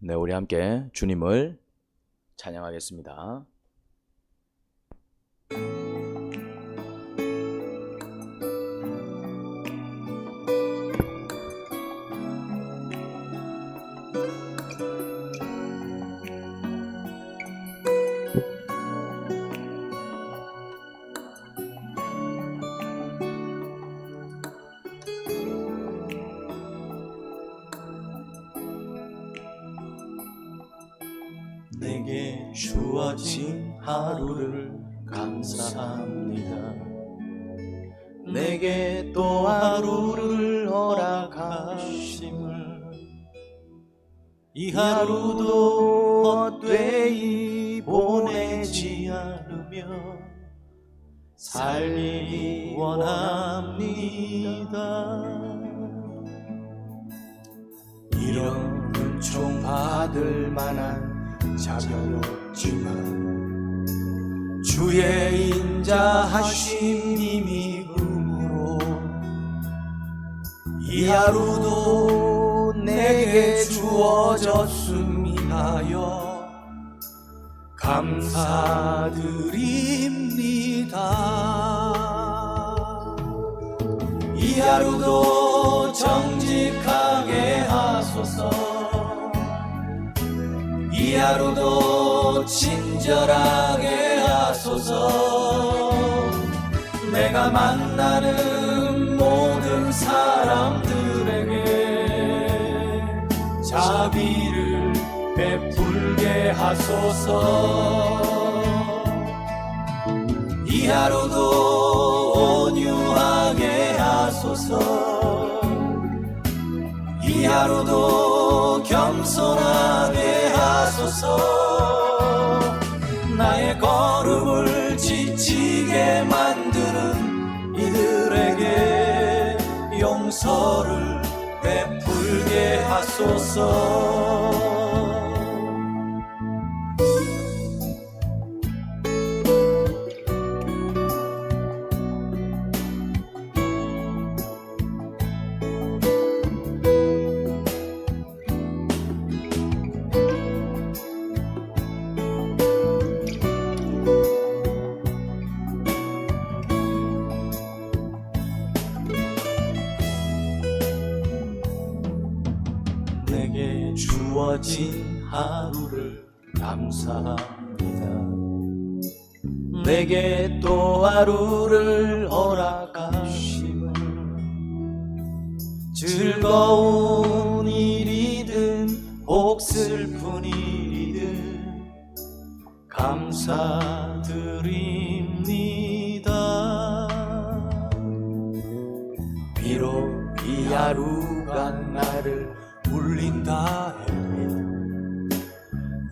네, 우리 함께 주님을 찬양하겠습니다. 내게 주어진 하루를 감사합니다. 내게 또 하루를 허락하심을, 이 하루도 헛되이 보내지 않으며 살기 원합니다. 이런 은총 받을 만한 자격이 없지만 주의 인자하심이 힘으로 이 하루도 내게 주어졌음이하여 감사드립니다. 이 하루도 정직하게 하소서. 이 하루도 친절하게 하소서. 내가 만나는 모든 사람들에게 자비를 베풀게 하소서. 이 하루도 온유하게 하소서. 이 하루도 겸손하게 하소서. 나의 걸음을 지치게 만드는 이들에게 용서를 베풀게 하소서. 내게 주어진 하루를 감사합니다. 내게 또 하루를 허락하심을, 즐거운 일이든 혹 슬픈 일이든 감사드립니다. 비록 이 하루가 나를 울린다 해도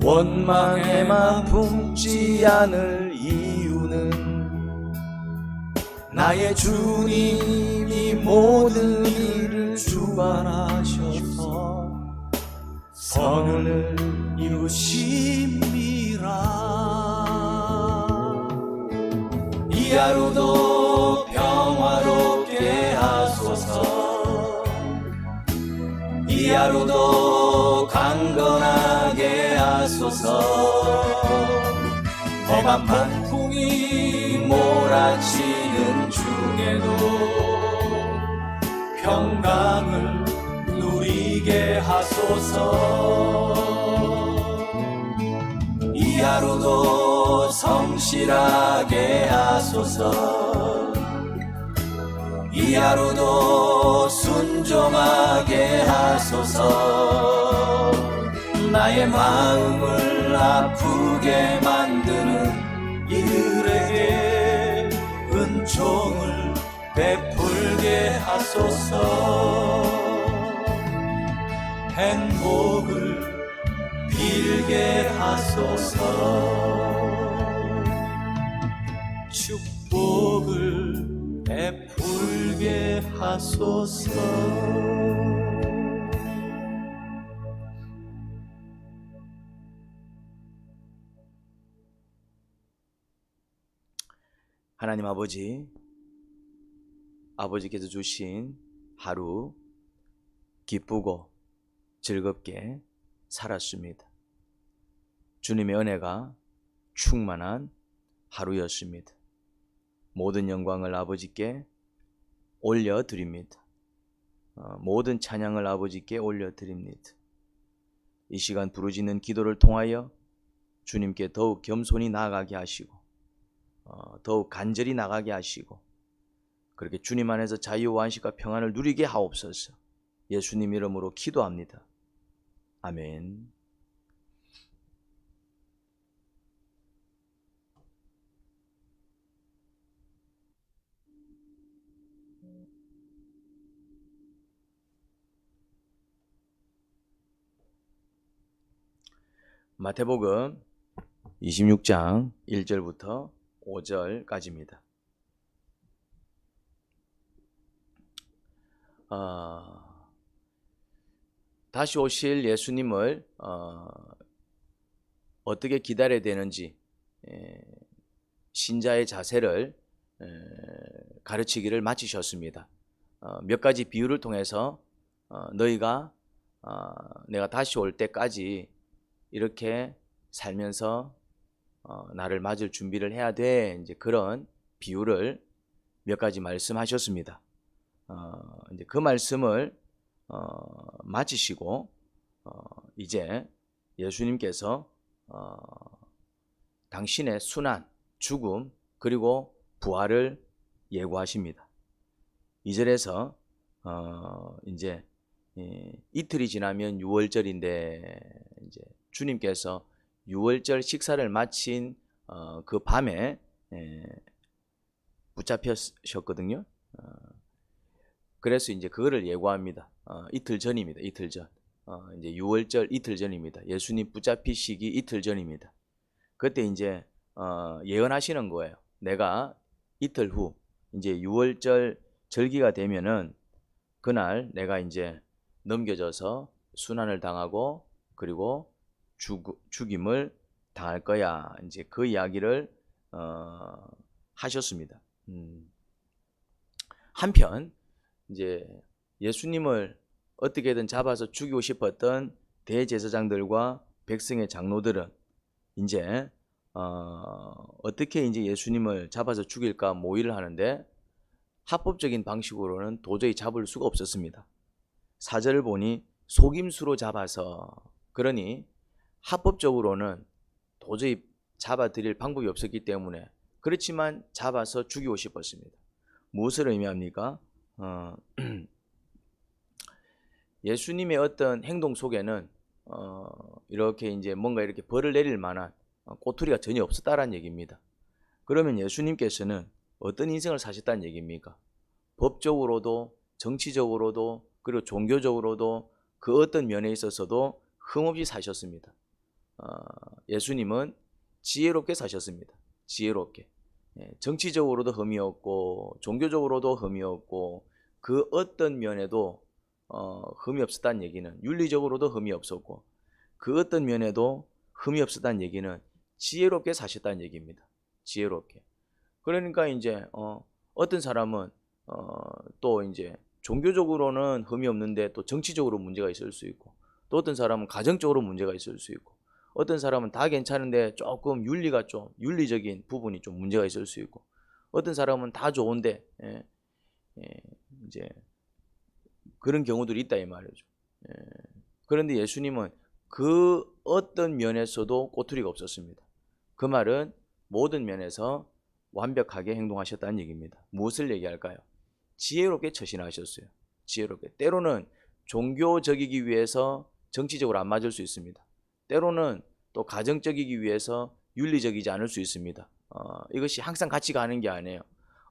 원망에만 품지 않을 이유는 나의 주님이 모든 일을 주관하셔서 선을 이루심이라. 이 하루도 평화롭게 하소서. 이 하루도 강건하게 하소서. 험한 폭풍이 몰아치는 중에도 평강을 누리게 하소서. 이 하루도 성실하게 하소서. 이 하루도 순종하게 하소서. 나의 마음을 아프게 만드는 이들에게 은총을 베풀게 하소서. 행복을 빌게 하소서. 축복을 베풀게 하소서. 하나님 아버지께서 주신 하루 기쁘고 즐겁게 살았습니다. 주님의 은혜가 충만한 하루였습니다. 모든 영광을 아버지께 올려드립니다. 모든 찬양을 아버지께 올려드립니다. 이 시간 부르짖는 기도를 통하여 주님께 더욱 겸손히 나아가게 하시고 더욱 간절히 나가게 하시고 그렇게 주님 안에서 자유와 안식과 평안을 누리게 하옵소서. 예수님 이름으로 기도합니다. 아멘. 마태복음 26장 1절부터 5절까지입니다. 다시 오실 예수님을 어떻게 기다려야 되는지 신자의 자세를 가르치기를 마치셨습니다. 몇 가지 비유를 통해서 너희가 내가 다시 올 때까지 이렇게 살면서 나를 맞을 준비를 해야 돼. 이제 그런 비유를 몇 가지 말씀하셨습니다. 이제 그 말씀을 마치시고 이제 예수님께서 당신의 순환, 죽음 그리고 부활을 예고하십니다. 2절에서 이제 이틀이 지나면 유월절인데 이제 주님께서 유월절 식사를 마친 그 밤에 붙잡히셨거든요. 그래서 이제 그거를 예고합니다. 이틀 전입니다. 이틀 전. 이제 유월절 이틀 전입니다. 예수님 붙잡히시기 이틀 전입니다. 그때 이제 예언하시는 거예요. 내가 이틀 후 이제 유월절 절기가 되면은 그날 내가 이제 넘겨져서 순환을 당하고 그리고 죽임을 당할 거야. 이제 그 이야기를 하셨습니다. 한편 이제 예수님을 어떻게든 잡아서 죽이고 싶었던 대제사장들과 백성의 장로들은 이제 어떻게 이제 예수님을 잡아서 죽일까 모의를 하는데 합법적인 방식으로는 도저히 잡을 수가 없었습니다. 4절을 보니 속임수로 잡아서, 그러니 합법적으로는 도저히 잡아드릴 방법이 없었기 때문에, 그렇지만 잡아서 죽이고 싶었습니다. 무엇을 의미합니까? 예수님의 어떤 행동 속에는 이렇게 이제 뭔가 이렇게 벌을 내릴 만한 꼬투리가 전혀 없었다라는 얘기입니다. 그러면 예수님께서는 어떤 인생을 사셨다는 얘기입니까? 법적으로도 정치적으로도 그리고 종교적으로도 그 어떤 면에 있어서도 흠없이 사셨습니다. 예수님은 지혜롭게 사셨습니다. 지혜롭게. 정치적으로도 흠이 없고 종교적으로도 흠이 없고 그 어떤 면에도 흠이 없었다는 얘기는, 윤리적으로도 흠이 없었고 그 어떤 면에도 흠이 없었다는 얘기는 지혜롭게 사셨다는 얘기입니다. 지혜롭게. 그러니까 이제 어떤 사람은 또 이제 종교적으로는 흠이 없는데 또 정치적으로 문제가 있을 수 있고, 또 어떤 사람은 가정적으로 문제가 있을 수 있고, 어떤 사람은 다 괜찮은데 조금 윤리적인 부분이 좀 문제가 있을 수 있고, 어떤 사람은 다 좋은데 이제 그런 경우들이 있다 이 말이죠. 그런데 예수님은 그 어떤 면에서도 꼬투리가 없었습니다. 그 말은 모든 면에서 완벽하게 행동하셨다는 얘기입니다. 무엇을 얘기할까요? 지혜롭게 처신하셨어요. 지혜롭게. 때로는 종교적이기 위해서 정치적으로 안 맞을 수 있습니다. 때로는 또 가정적이기 위해서 윤리적이지 않을 수 있습니다. 이것이 항상 같이 가는 게 아니에요.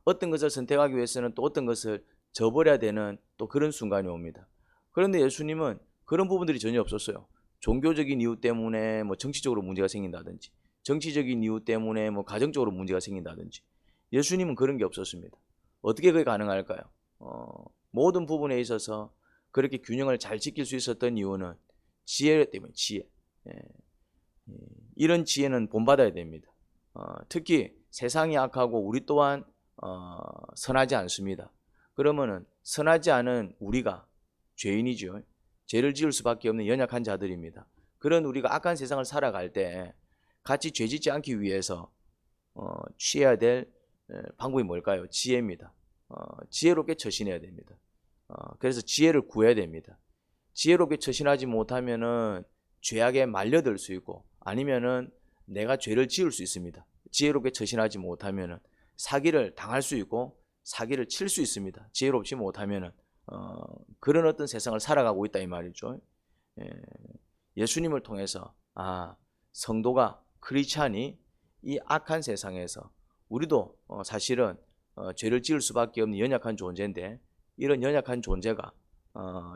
어떤 것을 선택하기 위해서는 또 어떤 것을 저버려야 되는 또 그런 순간이 옵니다. 그런데 예수님은 그런 부분들이 전혀 없었어요. 종교적인 이유 때문에 뭐 정치적으로 문제가 생긴다든지, 정치적인 이유 때문에 뭐 가정적으로 문제가 생긴다든지, 예수님은 그런 게 없었습니다. 어떻게 그게 가능할까요? 모든 부분에 있어서 그렇게 균형을 잘 지킬 수 있었던 이유는 지혜 때문에. 지혜. 이런 지혜는 본받아야 됩니다. 특히 세상이 악하고 우리 또한 선하지 않습니다. 그러면은 선하지 않은 우리가 죄인이죠. 죄를 지을 수밖에 없는 연약한 자들입니다. 그런 우리가 악한 세상을 살아갈 때 같이 죄짓지 않기 위해서 취해야 될 방법이 뭘까요? 지혜입니다. 지혜롭게 처신해야 됩니다. 그래서 지혜를 구해야 됩니다. 지혜롭게 처신하지 못하면은 죄악에 말려들 수 있고 아니면은 내가 죄를 지을 수 있습니다. 지혜롭게 처신하지 못하면은 사기를 당할 수 있고 사기를 칠 수 있습니다. 지혜롭지 못하면은 그런 어떤 세상을 살아가고 있다 이 말이죠. 예수님을 통해서 성도가 크리스찬이 이 악한 세상에서 우리도 사실은 죄를 지을 수밖에 없는 연약한 존재인데 이런 연약한 존재가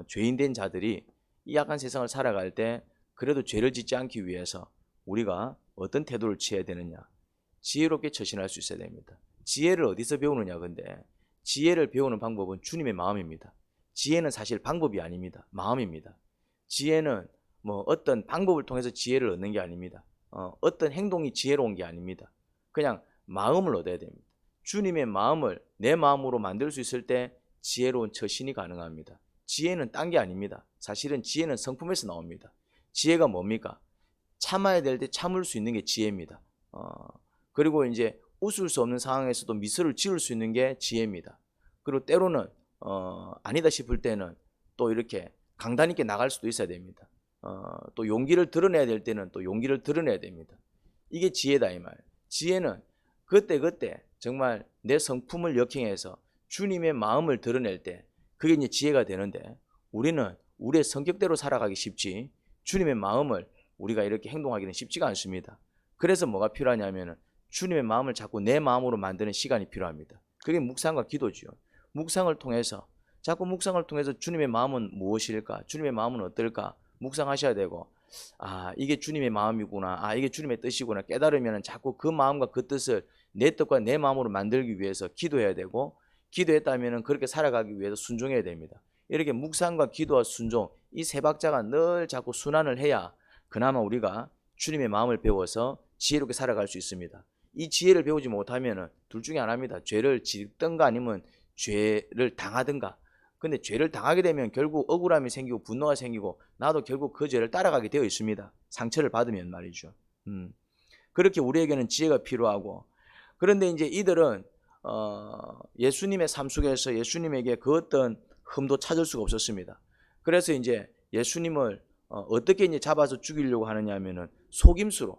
죄인된 자들이 이 악한 세상을 살아갈 때 그래도 죄를 짓지 않기 위해서 우리가 어떤 태도를 취해야 되느냐, 지혜롭게 처신할 수 있어야 됩니다. 지혜를 어디서 배우느냐? 근데 지혜를 배우는 방법은 주님의 마음입니다. 지혜는 사실 방법이 아닙니다. 마음입니다. 지혜는 뭐 어떤 방법을 통해서 지혜를 얻는 게 아닙니다. 어떤 행동이 지혜로운 게 아닙니다. 그냥 마음을 얻어야 됩니다. 주님의 마음을 내 마음으로 만들 수 있을 때 지혜로운 처신이 가능합니다. 지혜는 딴 게 아닙니다. 사실은 지혜는 성품에서 나옵니다. 지혜가 뭡니까? 참아야 될 때 참을 수 있는 게 지혜입니다. 그리고 이제 웃을 수 없는 상황에서도 미소를 지을 수 있는 게 지혜입니다. 그리고 때로는 아니다 싶을 때는 또 이렇게 강단 있게 나갈 수도 있어야 됩니다. 또 용기를 드러내야 될 때는 또 용기를 드러내야 됩니다. 이게 지혜다 이 말. 지혜는 그때 정말 내 성품을 역행해서 주님의 마음을 드러낼 때 그게 이제 지혜가 되는데 우리는 우리의 성격대로 살아가기 쉽지 주님의 마음을 우리가 이렇게 행동하기는 쉽지가 않습니다. 그래서 뭐가 필요하냐면은 주님의 마음을 자꾸 내 마음으로 만드는 시간이 필요합니다. 그게 묵상과 기도지요. 묵상을 통해서 자꾸 묵상을 통해서 주님의 마음은 무엇일까? 주님의 마음은 어떨까? 묵상하셔야 되고 이게 주님의 마음이구나. 이게 주님의 뜻이구나. 깨달으면 자꾸 그 마음과 그 뜻을 내 뜻과 내 마음으로 만들기 위해서 기도해야 되고 기도했다면 그렇게 살아가기 위해서 순종해야 됩니다. 이렇게 묵상과 기도와 순종 이 세 박자가 늘 자꾸 순환을 해야 그나마 우리가 주님의 마음을 배워서 지혜롭게 살아갈 수 있습니다. 이 지혜를 배우지 못하면 둘 중에 하나입니다. 죄를 짓든가 아니면 죄를 당하든가. 근데 죄를 당하게 되면 결국 억울함이 생기고 분노가 생기고 나도 결국 그 죄를 따라가게 되어 있습니다. 상처를 받으면 말이죠. 그렇게 우리에게는 지혜가 필요하고 그런데 이제 이들은 예수님의 삶 속에서 예수님에게 그 어떤 흠도 찾을 수가 없었습니다. 그래서 이제 예수님을 어떻게 이제 잡아서 죽이려고 하느냐 하면은 속임수로.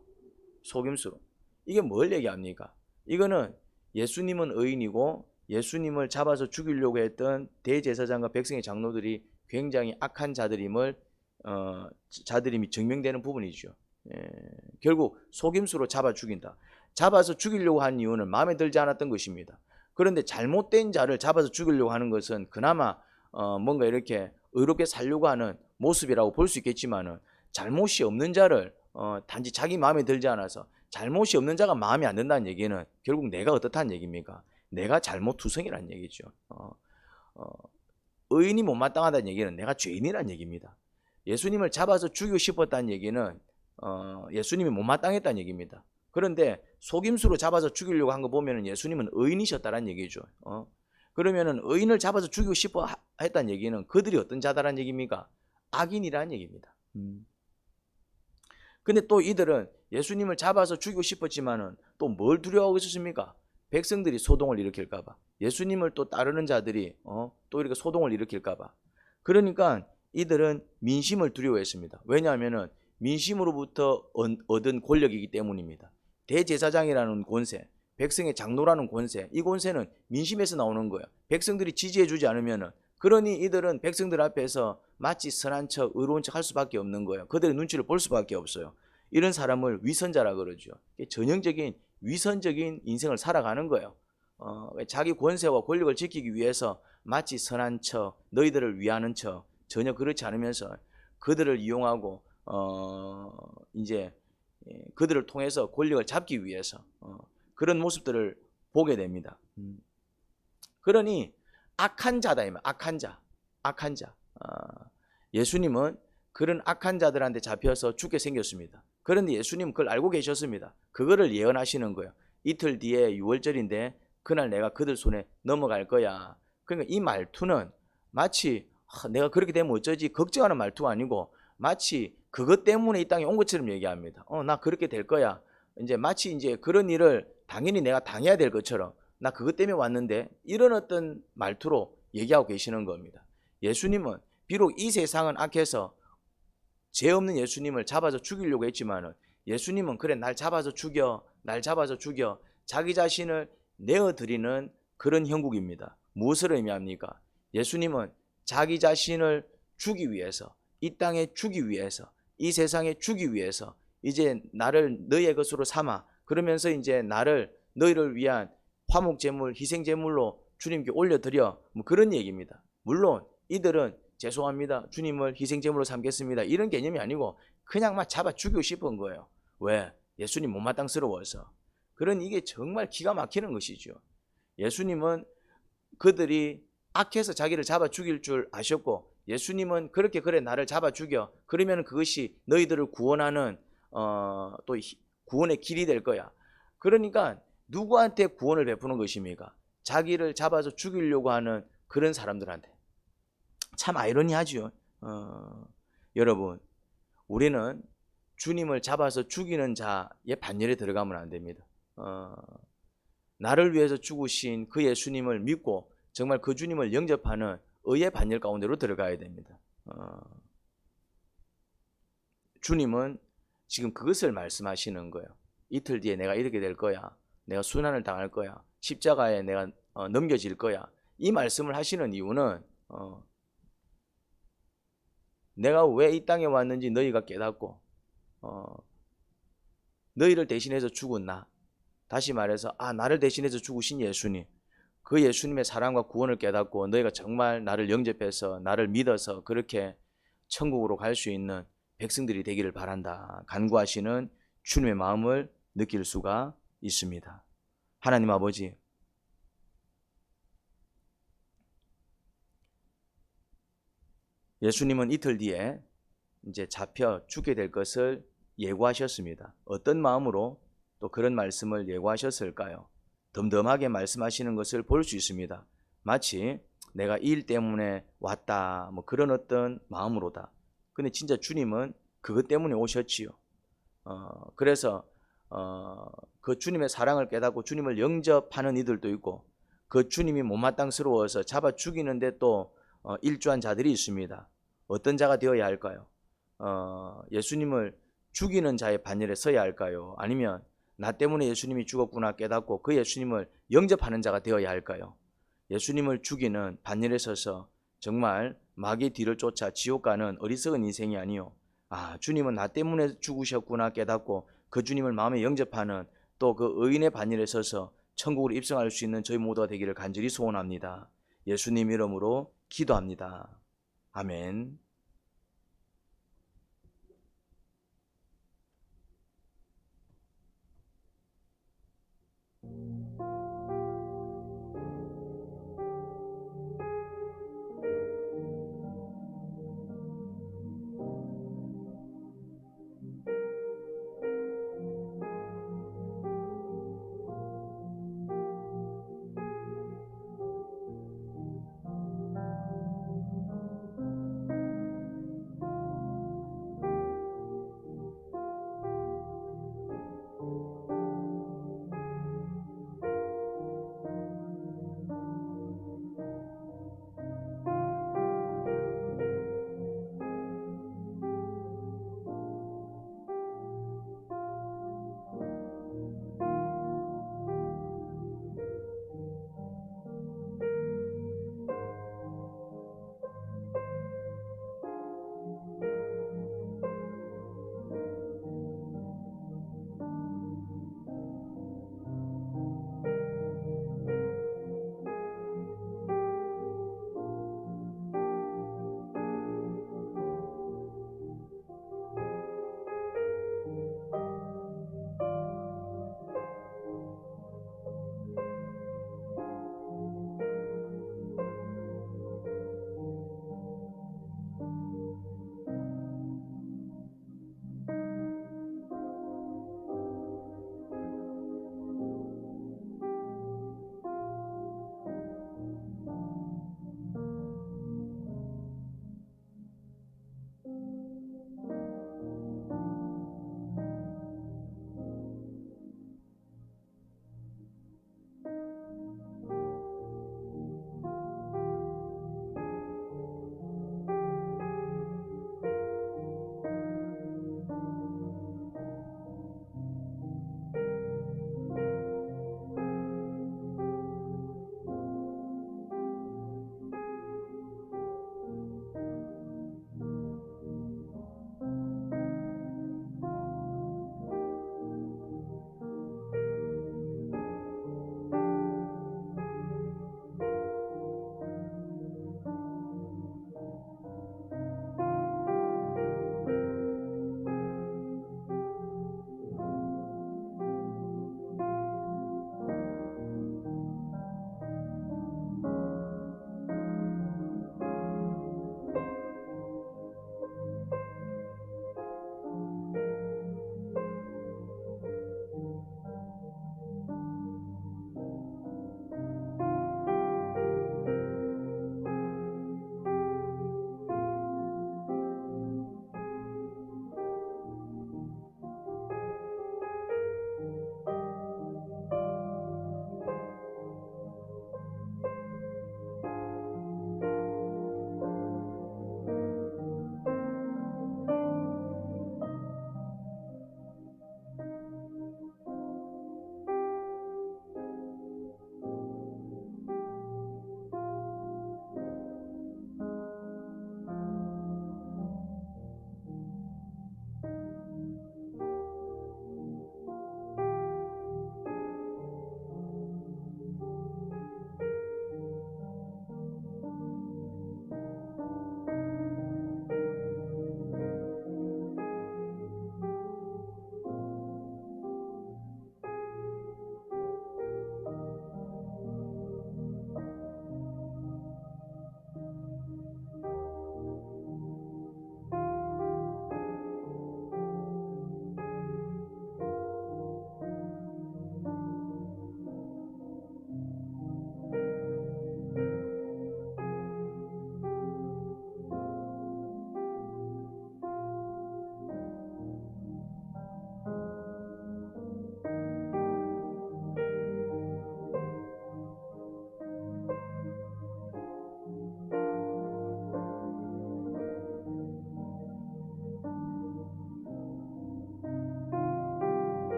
이게 뭘 얘기합니까? 이거는 예수님은 의인이고 예수님을 잡아서 죽이려고 했던 대제사장과 백성의 장로들이 굉장히 악한 자들임이 증명되는 부분이죠. 결국 속임수로 잡아 죽인다. 잡아서 죽이려고 한 이유는 마음에 들지 않았던 것입니다. 그런데 잘못된 자를 잡아서 죽이려고 하는 것은 그나마 뭔가 이렇게 의롭게 살려고 하는 모습이라고 볼 수 있겠지만은 잘못이 없는 자를 단지 자기 마음에 들지 않아서 잘못이 없는 자가 마음에 안 든다는 얘기는 결국 내가 어떻다는 얘기입니까? 내가 잘못투성이라는 얘기죠. 의인이 못마땅하다는 얘기는 내가 죄인이라는 얘기입니다. 예수님을 잡아서 죽이고 싶었다는 얘기는 예수님이 못마땅했다는 얘기입니다. 그런데 속임수로 잡아서 죽이려고 한 거 보면 예수님은 의인이셨다는 얘기죠. 그러면은 의인을 잡아서 죽이고 싶어 했다는 얘기는 그들이 어떤 자다라는 얘기입니까? 악인이라는 얘기입니다. 근데 또 이들은 예수님을 잡아서 죽이고 싶었지만은 또 뭘 두려워하고 있었습니까? 백성들이 소동을 일으킬까봐. 예수님을 또 따르는 자들이 또 이렇게 소동을 일으킬까봐. 그러니까 이들은 민심을 두려워했습니다. 왜냐하면은 민심으로부터 얻은 권력이기 때문입니다. 대제사장이라는 권세, 백성의 장로라는 권세, 이 권세는 민심에서 나오는 거예요. 백성들이 지지해주지 않으면은 그러니 이들은 백성들 앞에서 마치 선한 척, 의로운 척 할 수밖에 없는 거예요. 그들의 눈치를 볼 수밖에 없어요. 이런 사람을 위선자라 그러죠. 전형적인 위선적인 인생을 살아가는 거예요. 자기 권세와 권력을 지키기 위해서 마치 선한 척, 너희들을 위하는 척 전혀 그렇지 않으면서 그들을 이용하고 이제 그들을 통해서 권력을 잡기 위해서 그런 모습들을 보게 됩니다. 그러니 악한 자다 이 말. 악한 자. 예수님은 그런 악한 자들한테 잡혀서 죽게 생겼습니다. 그런데 예수님은 그걸 알고 계셨습니다. 그거를 예언하시는 거예요. 이틀 뒤에 6월절인데 그날 내가 그들 손에 넘어갈 거야. 그러니까 이 말투는 마치 내가 그렇게 되면 어쩌지 걱정하는 말투가 아니고 마치 그것 때문에 이 땅에 온 것처럼 얘기합니다. 나 그렇게 될 거야. 이제 마치 이제 그런 일을 당연히 내가 당해야 될 것처럼 나 그것 때문에 왔는데 이런 어떤 말투로 얘기하고 계시는 겁니다. 예수님은 비록 이 세상은 악해서 죄 없는 예수님을 잡아서 죽이려고 했지만은 예수님은 그래 날 잡아서 죽여 자기 자신을 내어드리는 그런 형국입니다. 무엇을 의미합니까? 예수님은 자기 자신을 주기 위해서 이 땅에 주기 위해서 이 세상에 주기 위해서 이제 나를 너희의 것으로 삼아 그러면서 이제 나를 너희를 위한 화목제물 희생제물로 주님께 올려드려 뭐 그런 얘기입니다. 물론 이들은 죄송합니다 주님을 희생제물로 삼겠습니다 이런 개념이 아니고 그냥 막 잡아 죽이고 싶은 거예요. 왜? 예수님 못마땅스러워서. 그런 이게 정말 기가 막히는 것이죠. 예수님은 그들이 악해서 자기를 잡아 죽일 줄 아셨고 예수님은 그렇게 그래 나를 잡아 죽여 그러면 그것이 너희들을 구원하는 또 구원의 길이 될 거야. 그러니까 누구한테 구원을 베푸는 것입니까? 자기를 잡아서 죽이려고 하는 그런 사람들한테. 참 아이러니하죠. 여러분 우리는 주님을 잡아서 죽이는 자의 반열에 들어가면 안 됩니다. 나를 위해서 죽으신 그 예수님을 믿고 정말 그 주님을 영접하는 의의 반열 가운데로 들어가야 됩니다. 주님은 지금 그것을 말씀하시는 거예요. 이틀 뒤에 내가 이렇게 될 거야. 내가 순환을 당할 거야. 십자가에 내가 넘겨질 거야. 이 말씀을 하시는 이유는 내가 왜 이 땅에 왔는지 너희가 깨닫고 너희를 대신해서 죽은 나, 다시 말해서 나를 대신해서 죽으신 예수님, 그 예수님의 사랑과 구원을 깨닫고 너희가 정말 나를 영접해서 나를 믿어서 그렇게 천국으로 갈 수 있는 백성들이 되기를 바란다 간구하시는 주님의 마음을 느낄 수가 있습니다. 하나님 아버지, 예수님은 이틀 뒤에 이제 잡혀 죽게 될 것을 예고하셨습니다. 어떤 마음으로 또 그런 말씀을 예고하셨을까요? 덤덤하게 말씀하시는 것을 볼 수 있습니다. 마치 내가 이 일 때문에 왔다 뭐 그런 어떤 마음으로다. 근데 진짜 주님은 그것 때문에 오셨지요. 그래서 그 주님의 사랑을 깨닫고 주님을 영접하는 이들도 있고 그 주님이 못마땅스러워서 잡아 죽이는데 또 일조한 자들이 있습니다. 어떤 자가 되어야 할까요? 예수님을 죽이는 자의 반열에 서야 할까요? 아니면 나 때문에 예수님이 죽었구나 깨닫고 그 예수님을 영접하는 자가 되어야 할까요? 예수님을 죽이는 반열에 서서 정말 마귀의 뒤를 쫓아 지옥 가는 어리석은 인생이 아니요, 주님은 나 때문에 죽으셨구나 깨닫고 그 주님을 마음에 영접하는 또 그 의인의 반열에 서서 천국으로 입성할 수 있는 저희 모두가 되기를 간절히 소원합니다. 예수님 이름으로 기도합니다. 아멘.